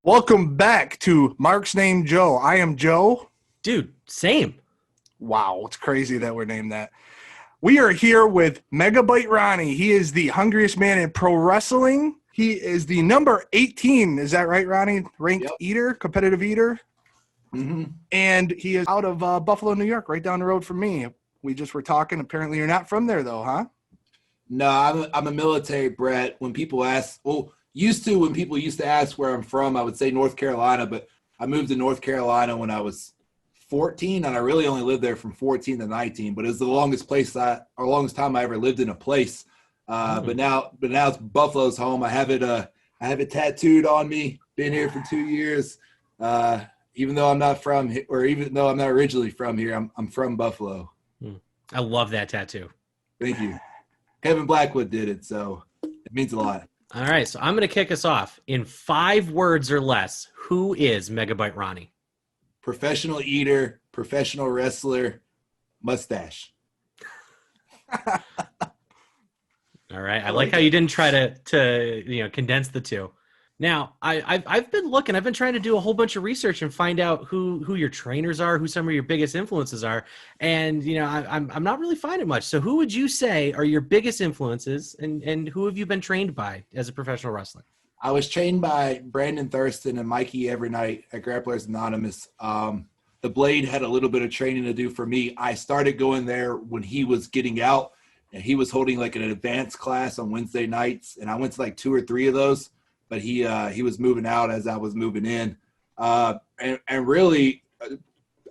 Welcome back to Mark's Name Joe. I am Joe. Dude, same. Wow, it's crazy that we're named that. We are here with Megabyte Ronnie. He is the hungriest man in pro wrestling. He is the number 18. Is that right, Ronnie? Ranked eater, competitive eater. Mm-hmm. And he is out of Buffalo, New York, right down the road from me. We just were talking. Apparently you're not from there, though, huh? No, I'm a military brat. When people ask, when people used to ask where I'm from, I would say North Carolina, but I moved to North Carolina when I was 14, and I really only lived there from 14 to 19, but it was the longest time I ever lived in a place. But now it's Buffalo's home. I have it tattooed on me. Been here for 2 years. Even though I'm not from here, or even though I'm not originally from here, I'm from Buffalo. I love that tattoo. Thank you. Kevin Blackwood did it, so it means a lot. All right, so I'm going to kick us off. In 5 words or less, who is Megabyte Ronnie? Professional eater, professional wrestler, mustache. All right, I like how you didn't try to condense the two. Now, I've been looking. I've been trying to do a whole bunch of research and find out who your trainers are, who some of your biggest influences are, and I'm not really finding much. So, who would you say are your biggest influences, and who have you been trained by as a professional wrestler? I was trained by Brandon Thurston and Mikey every night at Grapplers Anonymous. The Blade had a little bit of training to do for me. I started going there when he was getting out, and he was holding like an advanced class on Wednesday nights, and I went to like 2 or 3 of those. But he was moving out as I was moving in. And really,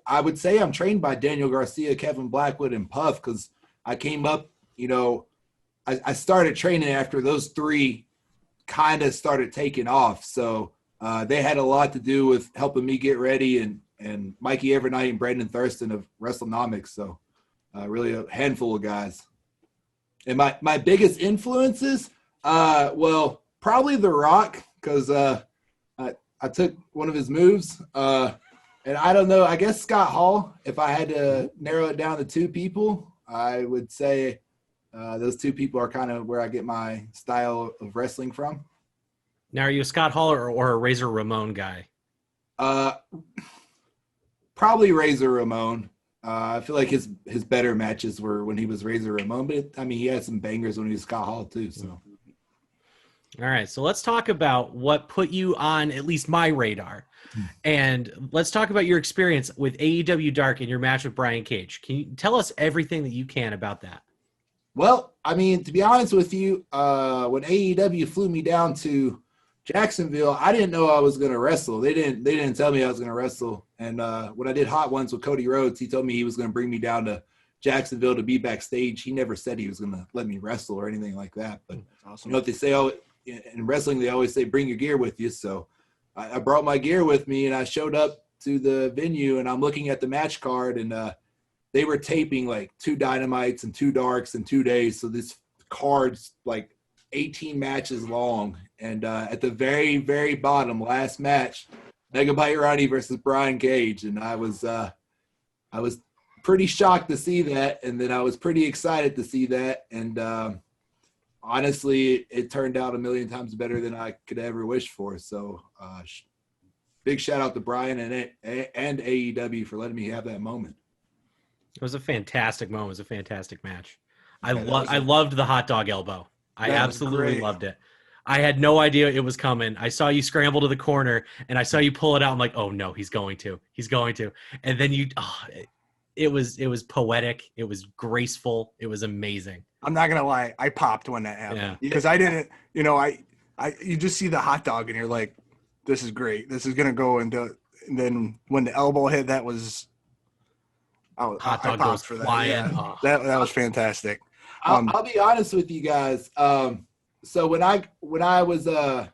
I would say I'm trained by Daniel Garcia, Kevin Blackwood, and Puff, because I came up, I started training after those 3 kind of started taking off. So they had a lot to do with helping me get ready, and Mikey Evernight and Brandon Thurston of WrestleNomics. So really a handful of guys. And my biggest influences, probably The Rock, because I took one of his moves. And I don't know, I guess Scott Hall, if I had to narrow it down to 2 people, I would say those 2 people are kind of where I get my style of wrestling from. Now, are you a Scott Hall or a Razor Ramon guy? Probably Razor Ramon. I feel like his better matches were when he was Razor Ramon, but he had some bangers when he was Scott Hall too, so. All right, so let's talk about what put you on at least my radar. And let's talk about your experience with AEW Dark and your match with Brian Cage. Can you tell us everything that you can about that? Well, to be honest with you, when AEW flew me down to Jacksonville, I didn't know I was going to wrestle. They didn't tell me I was going to wrestle. And when I did Hot Ones with Cody Rhodes, he told me he was going to bring me down to Jacksonville to be backstage. He never said he was going to let me wrestle or anything like that. But awesome. What they say, in wrestling, they always say, bring your gear with you. So I brought my gear with me, and I showed up to the venue, and I'm looking at the match card, and they were taping like 2 Dynamites and 2 Darks in 2 days. So this card's like 18 matches long. And at the very, very bottom, last match, Megabyte Ronnie versus Brian Cage. And I was pretty shocked to see that. And then I was pretty excited to see that. And honestly, it turned out a million times better than I could ever wish for. So big shout out to Brian and AEW for letting me have that moment. It was a fantastic moment. It was a fantastic match. I loved the hot dog elbow. I absolutely loved it. I had no idea it was coming. I saw you scramble to the corner, and I saw you pull it out. I'm like, oh no, he's going to. And then it was poetic. It was graceful. It was amazing. I'm not gonna lie, I popped when that happened because I didn't. You just see the hot dog and you're like, this is great. This is gonna go into. And then when the elbow hit, that was. Hot dog goes for flying. That. Yeah. That was fantastic. I'll be honest with you guys. So when I was I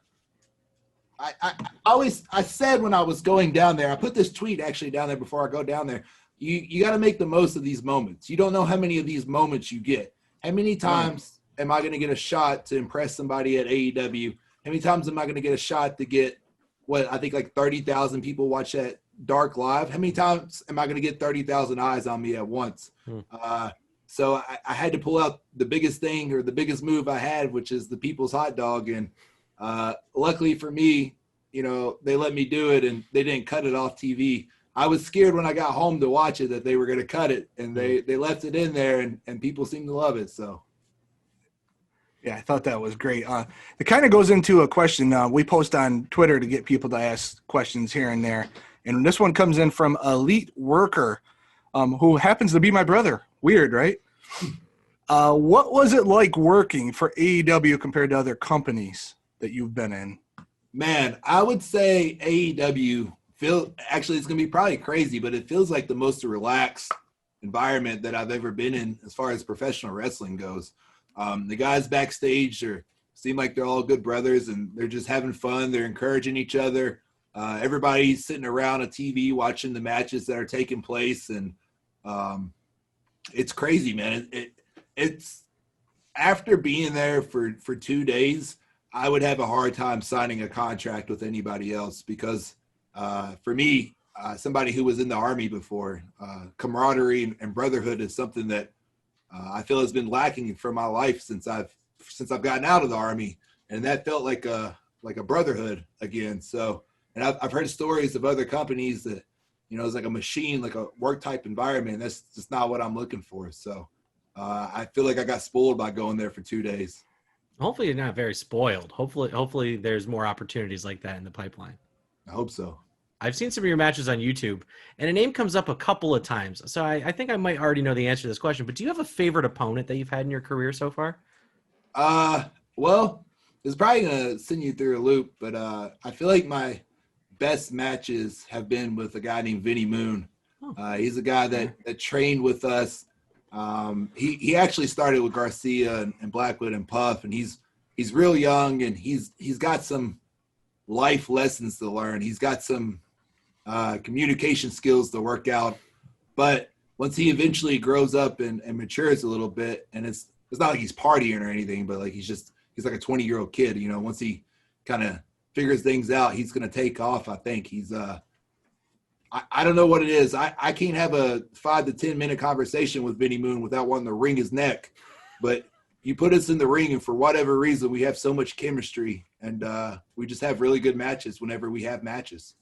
said when I was going down there, I put this tweet actually down there before I go down there. You got to make the most of these moments. You don't know how many of these moments you get. How many times am I going to get a shot to impress somebody at AEW? How many times am I going to get a shot to get I think like 30,000 people watch that Dark live? How many times am I going to get 30,000 eyes on me at once? So I had to pull out the biggest thing or the biggest move I had, which is the people's hot dog. And luckily for me, they let me do it and they didn't cut it off TV. I was scared when I got home to watch it that they were going to cut it, and they left it in there, and people seem to love it. So, yeah, I thought that was great. It kind of goes into a question we post on Twitter to get people to ask questions here and there. And this one comes in from Elite Worker, who happens to be my brother. Weird, right? What was it like working for AEW compared to other companies that you've been in? Man, I would say AEW actually it's going to be probably crazy, but it feels like the most relaxed environment that I've ever been in as far as professional wrestling goes. The guys backstage seem like they're all good brothers, and they're just having fun. They're encouraging each other. Everybody's sitting around a TV watching the matches that are taking place, and it's crazy, man. It's after being there for 2 days, I would have a hard time signing a contract with anybody else because for me, somebody who was in the Army before, camaraderie and brotherhood is something that I feel has been lacking from my life since I've gotten out of the Army, and that felt like a brotherhood again. So, and I've heard stories of other companies that it's like a machine, like a work type environment. That's just not what I'm looking for. So, I feel like I got spoiled by going there for 2 days. Hopefully you're not very spoiled. Hopefully there's more opportunities like that in the pipeline. I hope so. I've seen some of your matches on YouTube, and a name comes up a couple of times. So I think I might already know the answer to this question, but do you have a favorite opponent that you've had in your career so far? Well, it's probably going to send you through a loop, but I feel like my best matches have been with a guy named Vinny Moon. He's a guy that trained with us. He actually started with Garcia and Blackwood and Puff, and he's real young, and he's got some life lessons to learn. He's got some communication skills to work out, but once he eventually grows up and matures a little bit, and it's not like he's partying or anything, but like he's like a 20-year-old kid, once he kind of figures things out, he's going to take off. I think he's I don't know what it is. I can't have a 5 to 10 minute conversation with Vinny Moon without wanting to wring his neck. But you put us in the ring, and for whatever reason, we have so much chemistry, and we just have really good matches whenever we have matches.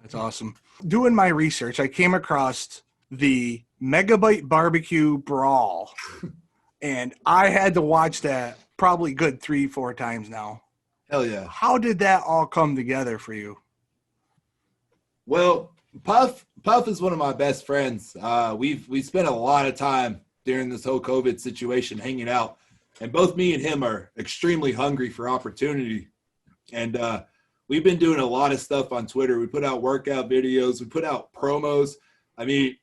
That's awesome. Doing my research, I came across the Megabyte Barbecue Brawl, and I had to watch that probably good 3-4 times now. Hell yeah. How did that all come together for you? Well, Puff is one of my best friends. We've spent a lot of time during this whole COVID situation hanging out, and both me and him are extremely hungry for opportunity. And we've been doing a lot of stuff on Twitter. We put out workout videos. We put out promos. I mean,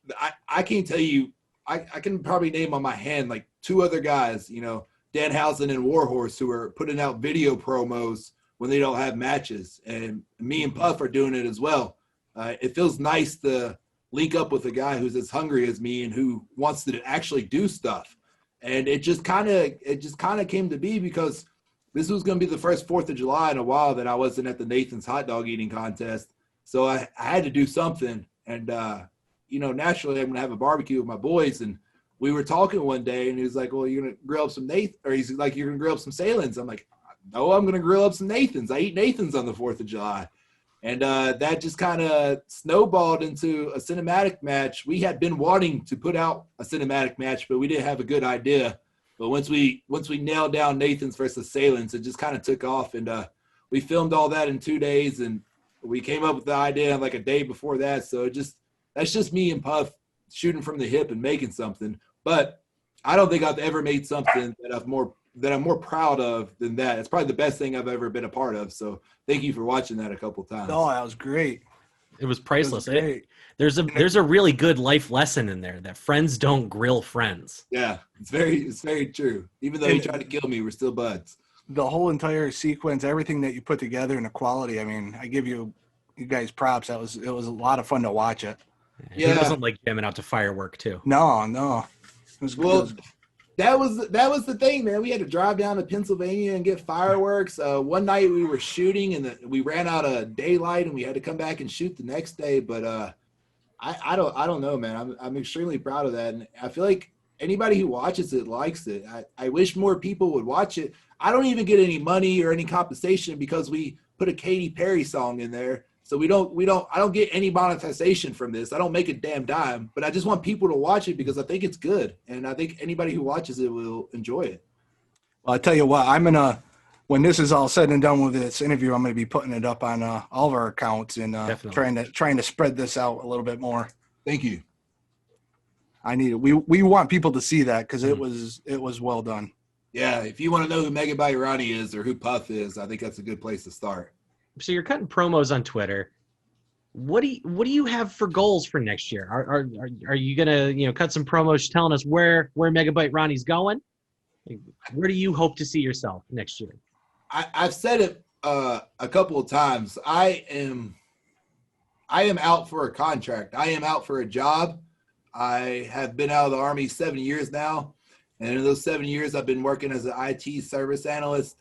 I can't tell you, I can probably name on my hand like 2 other guys, Danhausen and Warhorse, who are putting out video promos when they don't have matches. And me and Puff are doing it as well. It feels nice to link up with a guy who's as hungry as me and who wants to actually do stuff. And it just kind of came to be because this was going to be the first 4th of July in a while that I wasn't at the Nathan's hot dog eating contest. So I had to do something. And, naturally I'm going to have a barbecue with my boys. And we were talking one day, and he was like, well, you're going to grill up some Nathan, or he's like, you're going to grill up some Salins. I'm like, no, I'm going to grill up some Nathans. I eat Nathans on the 4th of July. And that just kind of snowballed into a cinematic match. We had been wanting to put out a cinematic match, but we didn't have a good idea. But once we nailed down Nathan's versus Salins, it just kind of took off. And we filmed all that in 2 days, and we came up with the idea like a day before that. So that's just me and Puff shooting from the hip and making something. But I don't think I've ever made something that I'm more proud of than that. It's probably the best thing I've ever been a part of. So thank you for watching that a couple times. Oh, that was great. It was priceless. It was great. There's a really good life lesson in there that friends don't grill friends. Yeah, it's very true. Even though he tried to kill me, we're still buds. The whole entire sequence, everything that you put together, and the quality. I mean, I give you guys props. It was a lot of fun to watch it. Yeah. He doesn't like jamming out to firework too. No. It was good. That was the thing, man. We had to drive down to Pennsylvania and get fireworks. One night we were shooting, and we ran out of daylight, and we had to come back and shoot the next day. But I don't know, man. I'm extremely proud of that, and I feel like anybody who watches it likes it. I wish more people would watch it. I don't even get any money or any compensation because we put a Katy Perry song in there. So I don't get any monetization from this. I don't make a damn dime, but I just want people to watch it because I think it's good. And I think anybody who watches it will enjoy it. Well, I tell you what, when this is all said and done with this interview, I'm going to be putting it up on all of our accounts and trying to spread this out a little bit more. Thank you. I need it. We want people to see that because it was well done. Yeah, if you want to know who Megabyte Ronnie is or who Puff is, I think that's a good place to start. So you're cutting promos on Twitter. What do you have for goals for next year? Are you gonna cut some promos telling us where Megabyte Ronnie's going? Where do you hope to see yourself next year? I've said it a couple of times. I am out for a contract. I am out for a job. I have been out of the Army 7 years now, and in those 7 years, I've been working as an IT service analyst.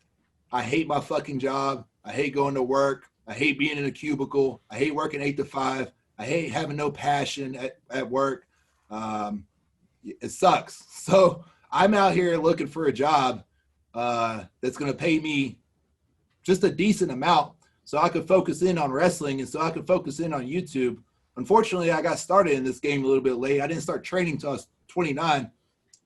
I hate my fucking job. I hate going to work. I hate being in a cubicle. I hate working 8 to 5. I hate having no passion at work. It sucks. So I'm out here looking for a job that's going to pay me just a decent amount so I could focus in on wrestling and so I could focus in on YouTube. Unfortunately, I got started in this game a little bit late. I didn't start training until I was 29.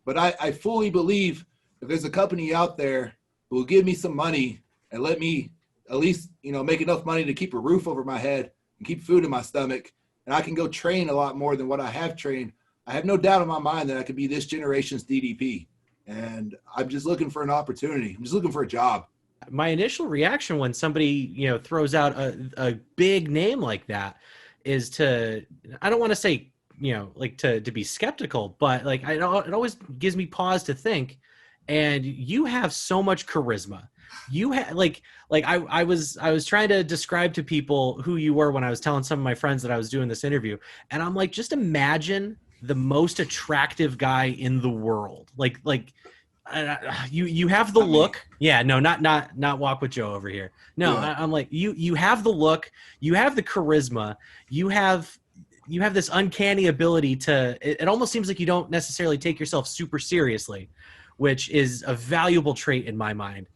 But I fully believe if there's a company out there who will give me some money and let me at least, make enough money to keep a roof over my head and keep food in my stomach, and I can go train a lot more than what I have trained, I have no doubt in my mind that I could be this generation's DDP. And I'm just looking for an opportunity. I'm just looking for a job. My initial reaction when somebody, throws out a big name like that is I don't want to say, to be skeptical, but it always gives me pause to think. And you have so much charisma. You have I was trying to describe to people who you were when I was telling some of my friends that I was doing this interview, and I'm like, just imagine the most attractive guy in the world. You have the look. Yeah, no, not Walk with Joe over here. No, yeah. I'm like, you have the look, you have the charisma, you have this uncanny ability to. It almost seems like you don't necessarily take yourself super seriously, which is a valuable trait in my mind.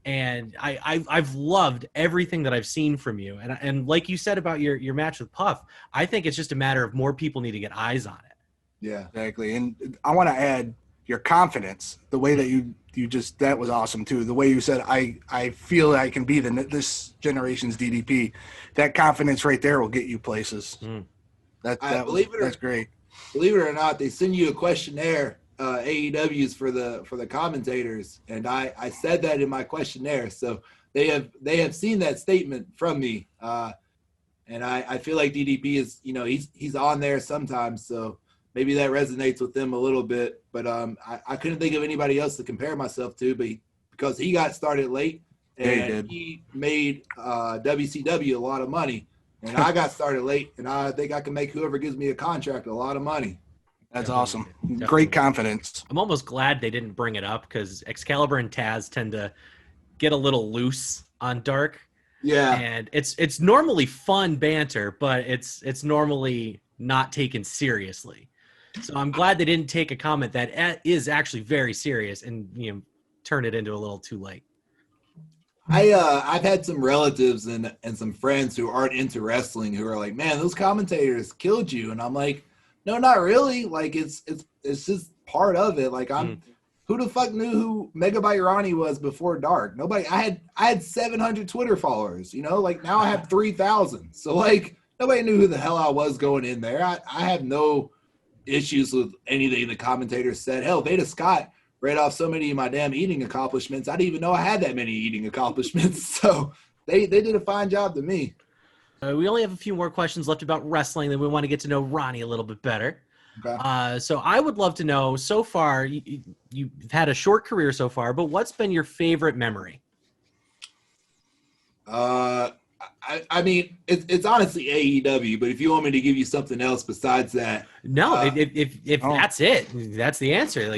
And I've loved everything that I've seen from you. And like you said about your match with Puff, I think it's just a matter of more people need to get eyes on it. Yeah, exactly. And I want to add your confidence, the way that you that was awesome too. The way you said, I feel I can be this generation's DDP. That confidence right there will get you places. That's great. Believe it or not, they send you a questionnaire. AEW's for the commentators, and I said that in my questionnaire, so they have seen that statement from me, and I feel like DDP is he's on there sometimes, so maybe that resonates with them a little bit, but I couldn't think of anybody else to compare myself to, but because he got started late and he made WCW a lot of money, and I got started late, and I think I can make whoever gives me a contract a lot of money. That's awesome. Definitely. Great confidence. I'm almost glad they didn't bring it up because Excalibur and Taz tend to get a little loose on Dark. Yeah. And it's normally fun banter, but it's normally not taken seriously. So I'm glad they didn't take a comment that is actually very serious and turn it into a little too late. I've had some relatives and some friends who aren't into wrestling who are like, man, those commentators killed you. And I'm like, no, not really. Like it's just part of it. Like who the fuck knew who Megabyte Ronnie was before Dark? Nobody. I had 700 Twitter followers. Now I have 3,000. So nobody knew who the hell I was going in there. I have no issues with anything the commentators said. Hell, Veda Scott read off so many of my damn eating accomplishments. I didn't even know I had that many eating accomplishments. So they did a fine job to me. We only have a few more questions left about wrestling, then we want to get to know Ronnie a little bit better. Okay. So I would love to know, so far, you've had a short career so far, but what's been your favorite memory? I mean, it's honestly AEW, but if you want me to give you something else besides that. No, if that's it, that's the answer.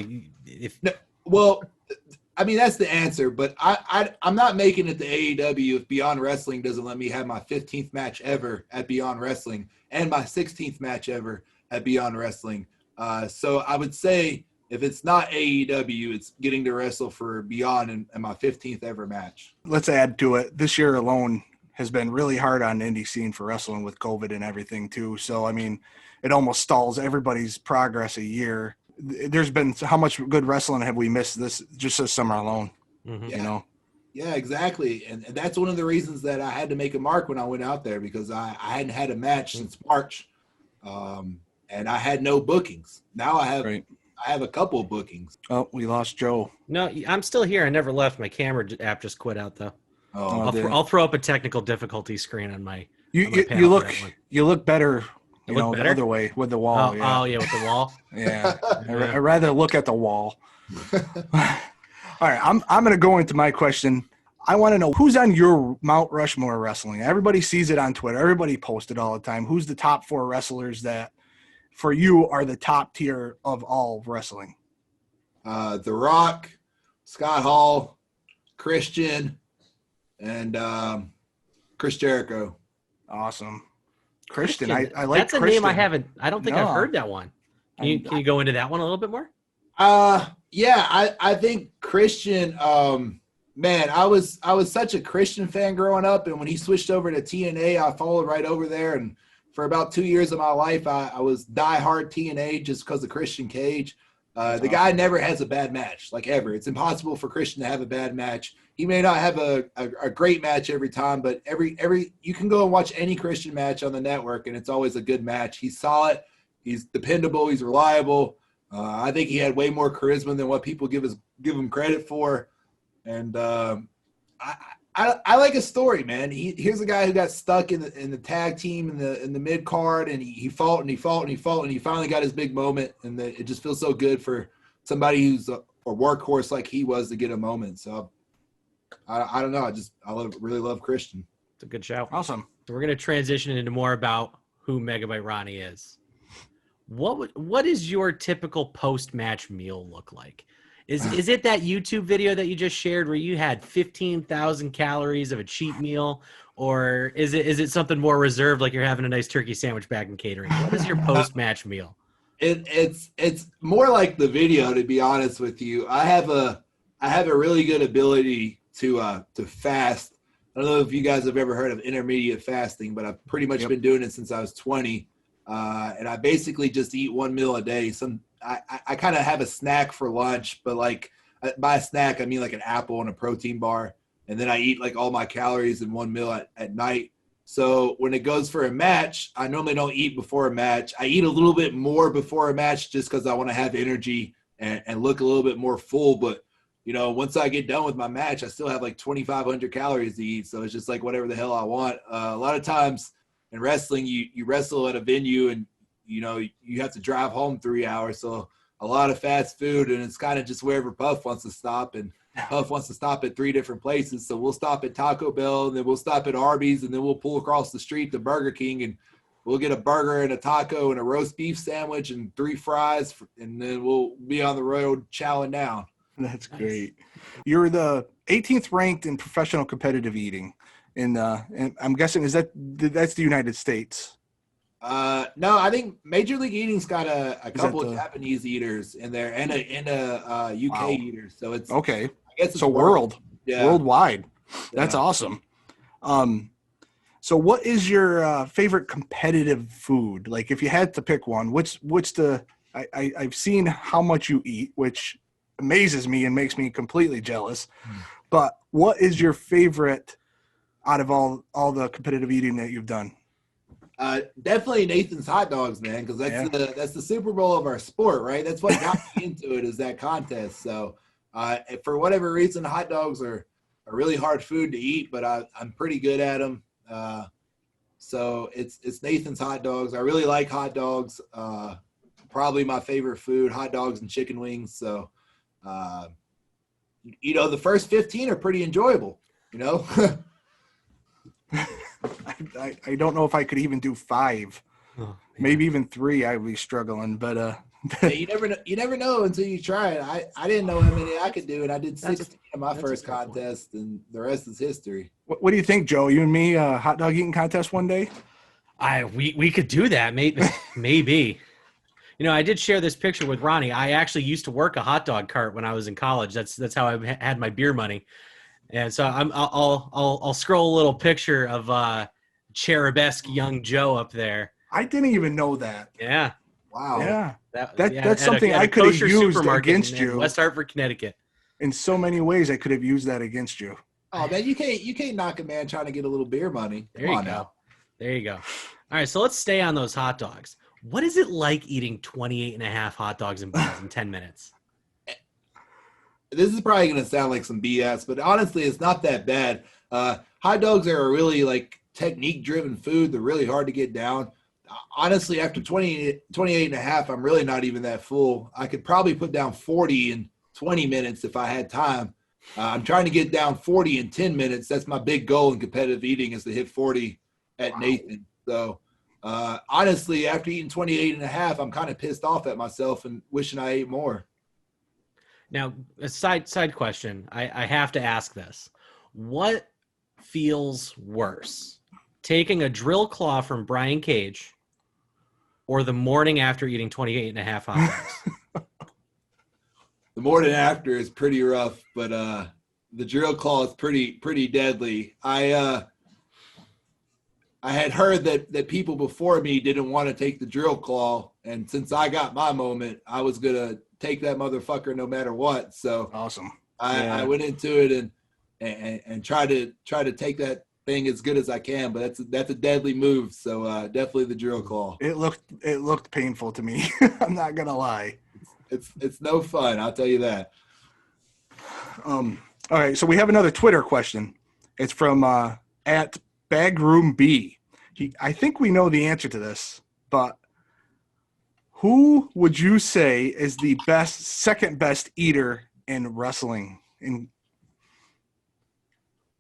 I mean, that's the answer, but I'm not making it to AEW if Beyond Wrestling doesn't let me have my 15th match ever at Beyond Wrestling and my 16th match ever at Beyond Wrestling. So I would say if it's not AEW, it's getting to wrestle for Beyond and my 15th ever match. Let's add to it. This year alone, has been really hard on the indie scene for wrestling with COVID and everything too. So, I mean, it almost stalls everybody's progress a year. There's been how much good wrestling have we missed just this summer alone, Mhm. you know? Yeah, exactly. And that's one of the reasons that I had to make a mark when I went out there, because I hadn't had a match since March. And I had no bookings. Now I have a couple of bookings. Oh, we lost Joe. No, I'm still here. I never left. My camera app just quit out though. Oh, I'll throw up a technical difficulty screen on my. You on my panel you for look that one. you look better. I look better? The other way with the wall. Oh yeah, with the wall. Yeah. Yeah. I'd rather look at the wall. All right, I'm going to go into my question. I want to know who's on your Mount Rushmore wrestling. Everybody sees it on Twitter. Everybody posts it all the time. Who's the top 4 wrestlers that, for you, are the top tier of all wrestling? The Rock, Scott Hall, Christian, and Chris Jericho. Awesome. Christian. I like That's a Christian. name I haven't. I don't think No. I've heard that one. Can you go into that one a little bit more? Yeah, I think Christian, man, I was such a Christian fan growing up, and when he switched over to TNA, I followed right over there, and for about 2 years of my life, I was diehard TNA just because of Christian Cage. The guy never has a bad match, like ever. It's impossible for Christian to have a bad match. He may not have a great match every time, but every you can go and watch any Christian match on the network, and it's always a good match. He's solid. He's dependable. He's reliable. I think he had way more charisma than what people give him credit for. And I like his story, man. Here's a guy who got stuck in the tag team in the mid card, and he fought and he fought and he fought, and he finally got his big moment. And it just feels so good for somebody who's a workhorse like he was to get a moment. So I don't know. Really love Christian. It's a good shout. Awesome. So we're going to transition into more about who Megabyte Ronnie is. What is your typical post-match meal look like? Is it that YouTube video that you just shared where you had 15,000 calories of a cheat meal, or is it something more reserved, like you're having a nice turkey sandwich back in catering? What is your post-match meal? It's more like the video, to be honest with you. I have a really good ability to fast. I don't know if you guys have ever heard of intermediate fasting, but I've pretty much been doing it since I was 20. And I basically just eat one meal a day. I kind of have a snack for lunch, but like by a snack, I mean like an apple and a protein bar. And then I eat like all my calories in one meal at night. So when it goes for a match, I normally don't eat before a match. I eat a little bit more before a match just because I want to have energy and look a little bit more full. But, you know, once I get done with my match, I still have like 2,500 calories to eat. So it's just like whatever the hell I want. A lot of times in wrestling, you wrestle at a venue and, you know, you have to drive home 3 hours. So a lot of fast food, and it's kind of just wherever Puff wants to stop. And Puff wants to stop at 3 different places. So we'll stop at Taco Bell, and then we'll stop at Arby's, and then we'll pull across the street to Burger King, and we'll get a burger and a taco and a roast beef sandwich and 3 fries, and then we'll be on the road chowing down. That's great. You're the 18th ranked in professional competitive eating. And I'm guessing that's the United States. No, I think Major League Eating's got a couple of Japanese eaters in there and a UK eater. So it's okay. I guess it's worldwide. That's Yeah. awesome. So what is your favorite competitive food? Like if you had to pick one, what's I've seen how much you eat, which amazes me and makes me completely jealous. But what is your favorite out of all the competitive eating that you've done? Definitely Nathan's hot dogs, man, because that's the Super Bowl of our sport, right? That's what got me into it, is that contest. So for whatever reason, hot dogs are a really hard food to eat, but I'm pretty good at them. So it's Nathan's hot dogs. I really like hot dogs. Probably my favorite food, hot dogs and chicken wings. So you know, the first 15 are pretty enjoyable, you know. I don't know if I could even do 5, maybe even 3. I'd be struggling, but yeah, you never know until you try it. I didn't know how many I could do, and I did 16 in my first contest, and the rest is history. What do you think, Joe? You and me, hot dog eating contest one day? We could do that, maybe. You know, I did share this picture with Ronnie. I actually used to work a hot dog cart when I was in college. That's how I had my beer money. And so I'll scroll a little picture of cherubesque young Joe up there. I didn't even know that. Yeah. Wow. Yeah. Yeah, That's something I could have kosher used supermarket against in you. West Hartford, Connecticut. In so many ways, I could have used that against you. Oh man, you can't knock a man trying to get a little beer money. There you go. There you go. All right, so let's stay on those hot dogs. What is it like eating 28 and a half hot dogs and buns in 10 minutes? This is probably going to sound like some BS, but honestly, it's not that bad. Hot dogs are a really like technique-driven food. They're really hard to get down. Honestly, after 28 and a half, I'm really not even that full. I could probably put down 40 in 20 minutes if I had time. I'm trying to get down 40 in 10 minutes. That's my big goal in competitive eating, is to hit 40 at Nathan. So honestly, after eating 28 and a half, I'm kind of pissed off at myself and wishing I ate more. Now, a side question. I have to ask this. What feels worse? Taking a drill claw from Brian Cage or the morning after eating 28 and a half hot dogs? The morning after is pretty rough, but the drill claw is pretty deadly. I had heard that people before me didn't want to take the drill claw, and since I got my moment, I was gonna take that motherfucker no matter what. So awesome. I went into it and try to take that thing as good as I can, but that's a deadly move. So definitely the drill claw. It looked painful to me. I'm not gonna lie. It's no fun, I'll tell you that. All right, so we have another Twitter question. It's from at Bagroom B. I think we know the answer to this, but who would you say is the second best eater in wrestling?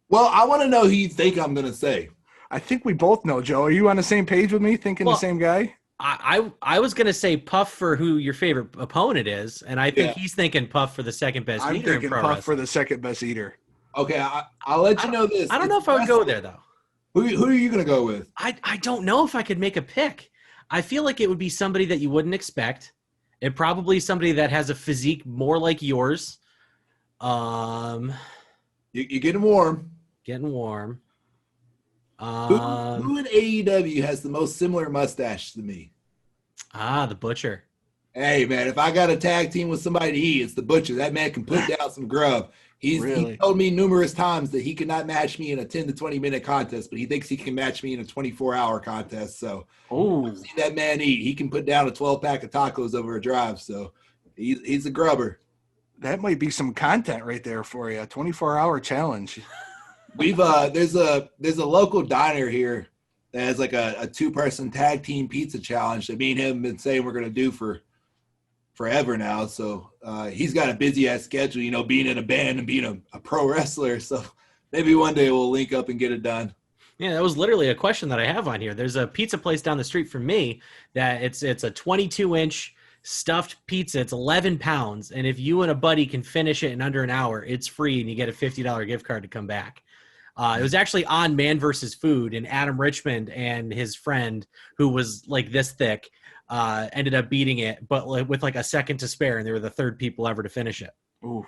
Well, I want to know who you think I'm going to say. I think we both know, Joe. Are you on the same page with me, thinking the same guy? I was going to say Puff for who your favorite opponent is, and I think he's thinking Puff for the second best eater. I'm thinking Puff for the second best eater. Okay, I'll let you know this. I don't know if I would go there, though. Who are you going to go with? I don't know if I could make a pick. I feel like it would be somebody that you wouldn't expect. It probably somebody that has a physique more like yours. You're getting warm. Getting warm. Who in AEW has the most similar mustache to me? The Butcher. Hey, man, if I got a tag team with somebody to eat, it's the Butcher. That man can put down some grub. He told me numerous times that he could not match me in a 10 to 20-minute contest, but he thinks he can match me in a 24-hour contest. So I've seen that man eat. He can put down a 12-pack of tacos over a drive. So he's a grubber. That might be some content right there for you. A 24-hour challenge. There's a local diner here that has like a 2-person tag team pizza challenge that me and him have been saying we're going to do for forever now. So he's got a busy ass schedule, being in a band and being a pro wrestler. So maybe one day we'll link up and get it done. Yeah, that was literally a question that I have on here. There's a pizza place down the street from me that it's a 22-inch stuffed pizza. It's 11 pounds. And if you and a buddy can finish it in under an hour, it's free and you get a $50 gift card to come back. It was actually on Man vs. Food, and Adam Richmond and his friend, who was like this thick, ended up beating it, but with like a second to spare, and they were the third people ever to finish it. Ooh.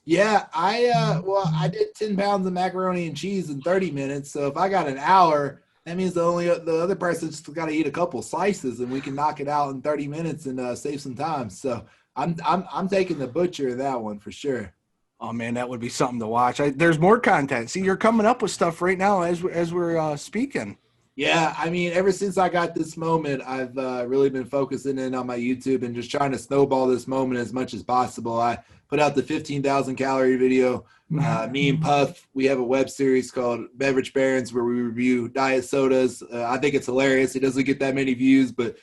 Yeah, I did 10 pounds of macaroni and cheese in 30 minutes. So if I got an hour, that means the other person's got to eat a couple slices, and we can knock it out in 30 minutes and save some time. So I'm taking the Butcher in that one for sure. Oh man, that would be something to watch. There's more content. See, you're coming up with stuff right now as we're speaking. Yeah, I mean, ever since I got this moment, I've really been focusing in on my YouTube and just trying to snowball this moment as much as possible. I put out the 15,000 calorie video. Me and Puff, we have a web series called Beverage Barons where we review diet sodas. I think it's hilarious. It doesn't get that many views, but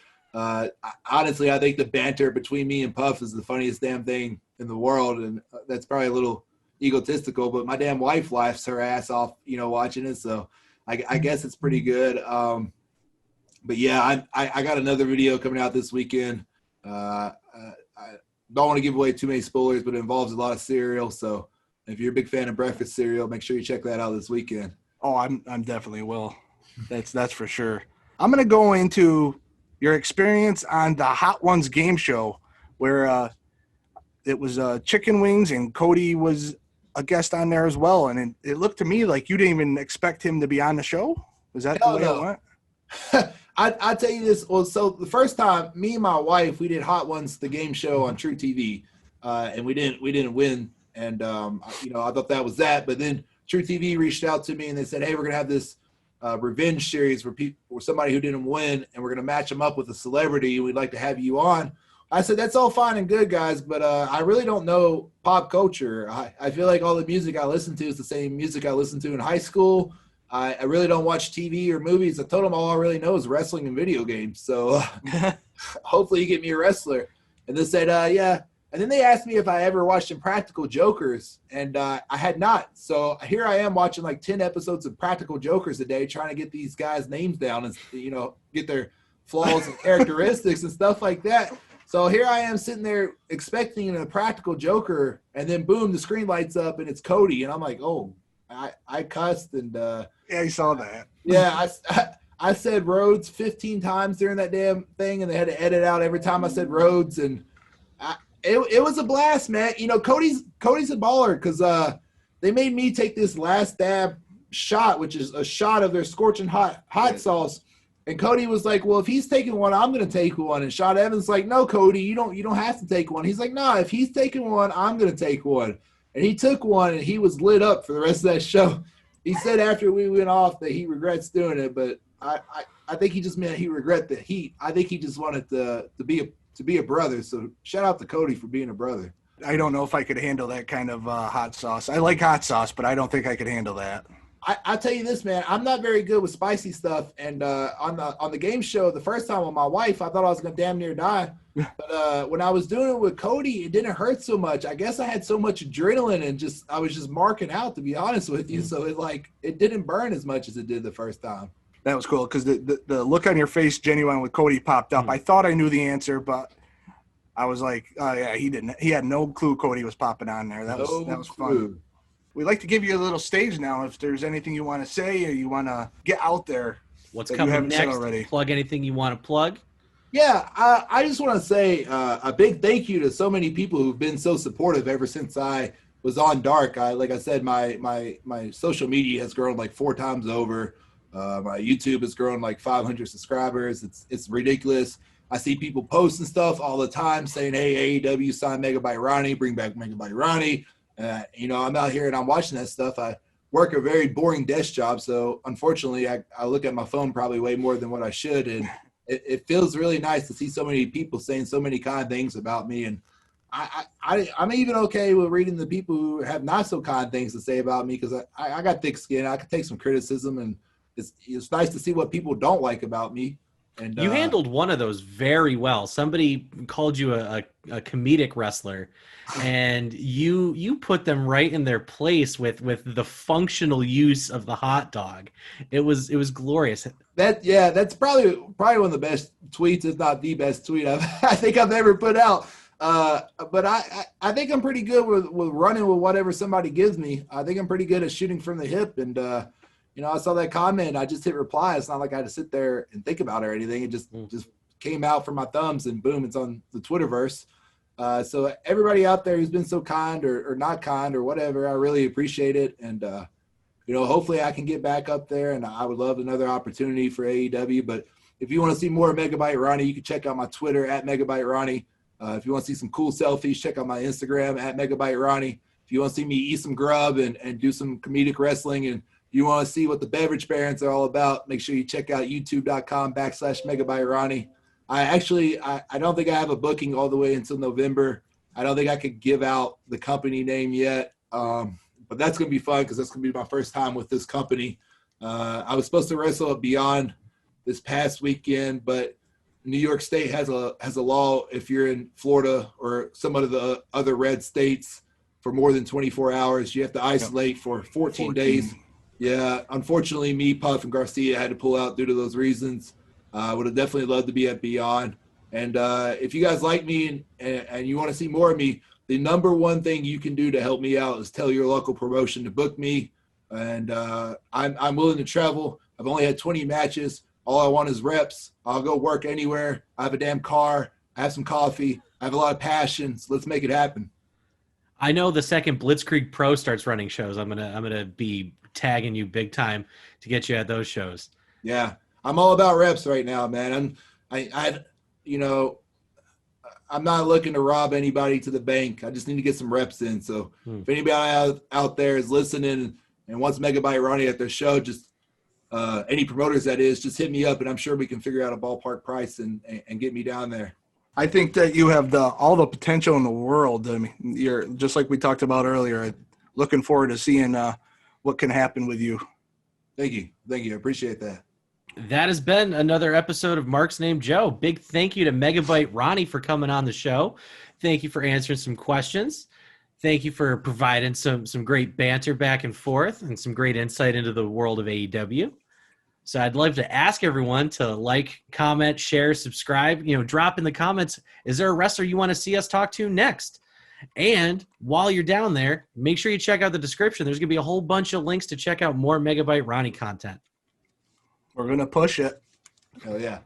honestly, I think the banter between me and Puff is the funniest damn thing in the world, and that's probably a little egotistical, but my damn wife laughs her ass off, watching it, so I guess it's pretty good. But yeah, I got another video coming out this weekend. I don't want to give away too many spoilers, but it involves a lot of cereal, so if you're a big fan of breakfast cereal, make sure you check that out this weekend. Oh, I'm definitely will. That's for sure. I'm gonna go into your experience on the Hot Ones game show, where it was chicken wings, and Cody was a guest on there as well, and it looked to me like you didn't even expect him to be on the show. Was that the way it went? I tell you this. Well, so the first time, me and my wife, we did Hot Ones, the game show on True TV, and we didn't win. And I thought that was that. But then True TV reached out to me and they said, "Hey, we're gonna have this revenge series where somebody who didn't win, and we're gonna match them up with a celebrity. We'd like to have you on." I said, "That's all fine and good, guys, but I really don't know pop culture. I feel like all the music I listen to is the same music I listened to in high school. I really don't watch TV or movies." I told them all I really know is wrestling and video games. So hopefully you get me a wrestler. And they said, yeah. And then they asked me if I ever watched Impractical Jokers, and I had not. So here I am watching like 10 episodes of Practical Jokers a day, trying to get these guys' names down and, get their flaws and characteristics and stuff like that. So here I am sitting there expecting a Practical Joker, and then boom, the screen lights up and it's Cody. And I'm like, oh, I cussed and yeah, you saw that. Yeah, I said Rhodes 15 times during that damn thing, and they had to edit out every time I said Rhodes, and it was a blast, man. Cody's a baller because they made me take this last dab shot, which is a shot of their scorching hot sauce. And Cody was like, "Well, if he's taking one, I'm going to take one." And Sean Evans like, "No, Cody, you don't have to take one." He's like, "No, if he's taking one, I'm going to take one." And he took one, and he was lit up for the rest of that show. He said after we went off that he regrets doing it, but I think he just meant he regret the heat. I think he just wanted to be a brother. So shout out to Cody for being a brother. I don't know if I could handle that kind of hot sauce. I like hot sauce, but I don't think I could handle that. I tell you this, man, I'm not very good with spicy stuff. And on the game show, the first time with my wife, I thought I was going to damn near die. But when I was doing it with Cody, it didn't hurt so much. I guess I had so much adrenaline and I was just marking out, to be honest with you. So it didn't burn as much as it did the first time. That was cool because the look on your face, genuine, with Cody popped up. I thought I knew the answer, but I was like, oh yeah, he didn't. He had no clue Cody was popping on there. That was fun. We'd like to give you a little stage now. If there's anything you want to say or you want to get out there, what's coming next? Plug anything you want to plug. Yeah, I just want to say a big thank you to so many people who've been so supportive ever since I was on Dark. Like I said, my social media has grown like 4 times over. My YouTube has grown like 500 subscribers. It's ridiculous. I see people posting stuff all the time saying, "Hey, AEW signed Megabyte Ronnie, bring back Megabyte Ronnie." I'm out here and I'm watching that stuff. I work a very boring desk job, so unfortunately I look at my phone probably way more than what I should, and it feels really nice to see so many people saying so many kind things about me. And I'm even okay with reading the people who have not so kind things to say about me, because I got thick skin. I can take some criticism, and it's nice to see what people don't like about me. And you handled one of those very well. Somebody called you a comedic wrestler, and you put them right in their place with the functional use of the hot dog. It was glorious. That's probably one of the best tweets, if not the best tweet I think I've ever put out. But I think I'm pretty good with running with whatever somebody gives me. I think I'm pretty good at shooting from the hip, and I saw that comment. I just hit reply. It's not like I had to sit there and think about it or anything. It just came out from my thumbs, and boom, it's on the Twitterverse. So everybody out there who's been so kind or not kind or whatever, I really appreciate it. And, hopefully I can get back up there, and I would love another opportunity for AEW. But if you want to see more Megabyte Ronnie, you can check out my Twitter at Megabyte Ronnie. If you want to see some cool selfies, check out my Instagram at Megabyte Ronnie. If you want to see me eat some grub and do some comedic wrestling, and you want to see what the beverage barons are all about, make sure you check out youtube.com/Megabyte Ronnie. I don't think I have a booking all the way until November. I don't think I could give out the company name yet, but that's going to be fun because that's going to be my first time with this company. I was supposed to wrestle at Beyond this past weekend, but New York State has a law if you're in Florida or some of the other red states for more than 24 hours, you have to isolate for 14 days. Yeah, unfortunately, me, Puff, and Garcia had to pull out due to those reasons. I would have definitely loved to be at Beyond. And if you guys like me and you want to see more of me, the number one thing you can do to help me out is tell your local promotion to book me. And I'm willing to travel. I've only had 20 matches. All I want is reps. I'll go work anywhere. I have a damn car. I have some coffee. I have a lot of passion. So let's make it happen. I know the second Blitzkrieg Pro starts running shows, I'm gonna be tagging you big time to get you at those shows. Yeah, I'm all about reps right now, man. You know, I'm not looking to rob anybody to the bank. I just need to get some reps in. So if anybody out there is listening and wants Megabyte Ronnie at their show, just any promoters that is, just hit me up, and I'm sure we can figure out a ballpark price and get me down there. I think that you have all the potential in the world. I mean, you're just like we talked about earlier. Looking forward to seeing what can happen with you. Thank you. I appreciate that. That has been another episode of Mark's Name Joe. Big thank you to Megabyte Ronnie for coming on the show. Thank you for answering some questions. Thank you for providing some great banter back and forth and some great insight into the world of AEW. So I'd love to ask everyone to like, comment, share, subscribe. Drop in the comments, is there a wrestler you want to see us talk to next? And while you're down there, make sure you check out the description. There's going to be a whole bunch of links to check out more Megabyte Ronnie content. We're going to push it. Hell yeah.